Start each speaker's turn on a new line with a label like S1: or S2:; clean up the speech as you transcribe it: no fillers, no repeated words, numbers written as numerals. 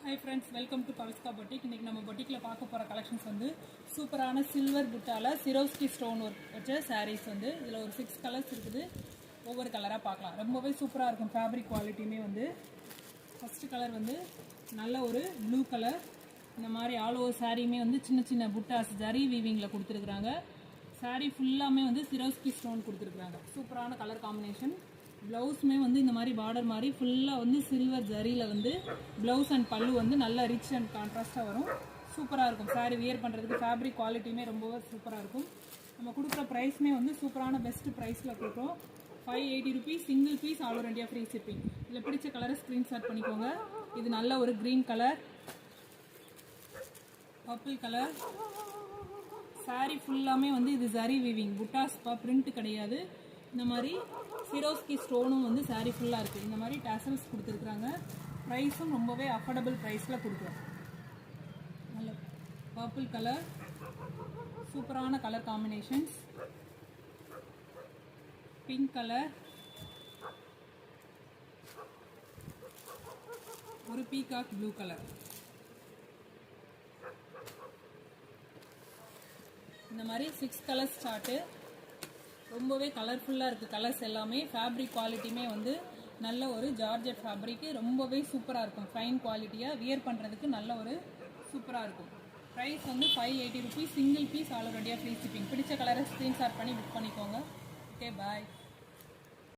S1: Hi friends, welcome to Paviska Boutique. இன்னைக்கு நம்ம பொட்டிக்ல பார்க்க போற கலெக்ஷன்ஸ் வந்து சூப்பரான சில்வர் புட்டால சிரோஸ்கி ஸ்டோன் ஒர்க் வச்ச sarees வந்து இதுல ஒரு 6 கலர்ஸ் இருக்குது. ஒவ்வொரு கலரா பார்க்கலாம். ரொம்பவே சூப்பரா இருக்கும். ஃபேப்ரிக் குவாலிட்டியுமே வந்து ஃபர்ஸ்ட் கலர் வந்து நல்ல ஒரு ப்ளூ கலர். இந்த மாதிரி ஆல் ஓவர் சாரியுமே வந்து சின்ன சின்ன புட்டாஸ் ஜரி வீவிங்ல கொடுத்திருக்காங்க. சாரி ஃபுல்லாமே வந்து சிரோஸ்கி ஸ்டோன் கொடுத்திருக்காங்க. சூப்பரான கலர் காம்பினேஷன். ब्लाउज़ுமே வந்து இந்த மாதிரி பார்டர் மாதிரி ஃபுல்லா வந்து சில்வர் ஜரியில வந்து ब्लाउஸ் அண்ட் பல்லு வந்து நல்ல ரிச் அண்ட் கான்ட்ராஸ்டா வரும். சூப்பரா இருக்கும். சாரி வியர் பண்றதுக்கு ஃபேப்ரிக் குவாலிட்டியுமே ரொம்ப சூப்பரா இருக்கும். நம்ம கொடுக்குற பிரைஸ்மே வந்து சூப்பரான பெஸ்ட் பிரைஸ்ல கொடுக்குறோம். 580 rupees single piece all over India free shipping. இதுல பிடிச்ச கலரை ஸ்கிரீன்ஷாட் பண்ணிக்கோங்க. இது நல்ல ஒரு green colour, purple colour. Sari ஃபுல்லாமே வந்து இது ஜரி வீவிங் புட்டாஸ் பிரிண்ட் கிடையாது. இந்த மாதிரி சிரோஸ்கி ஸ்டோனும் வந்து சாரி ஃபுல்லா இருக்கு. இந்த மாதிரி டாசல்ஸ் கொடுத்துருக்காங்க. பிரைஸும் ரொம்பவே அஃபோர்டபுள் பிரைஸ்ல கொடுக்குறோம். நல்ல பர்பிள் கலர், சூப்பரான கலர் காம்பினேஷன்ஸ். பிங்க் கலர், ஒரு பீகாக் ப்ளூ கலர். இந்த மாதிரி 6 கலர்ஸ் சார்ட்டு. ரொம்பவே கலர்ஃபுல்லா இருக்கு. கலர்ஸ் எல்லாமே ஃபேப்ரிக் குவாலிட்டியுமே வந்து நல்ல ஒரு ஜார்ஜெட் ஃபேப்ரிக். ரொம்பவே சூப்பரா இருக்கும். ஃபைன் குவாலிட்டியா வியர் பண்றதுக்கு நல்ல ஒரு சூப்பரா இருக்கும். பிரைஸ் வந்து 580 rupees single piece all over India free shipping. பிடிச்ச கலரை ஸ்கிரீன்ஷாட் பண்ணி புக் பண்ணிக்கோங்க. ஓகே, பாய்.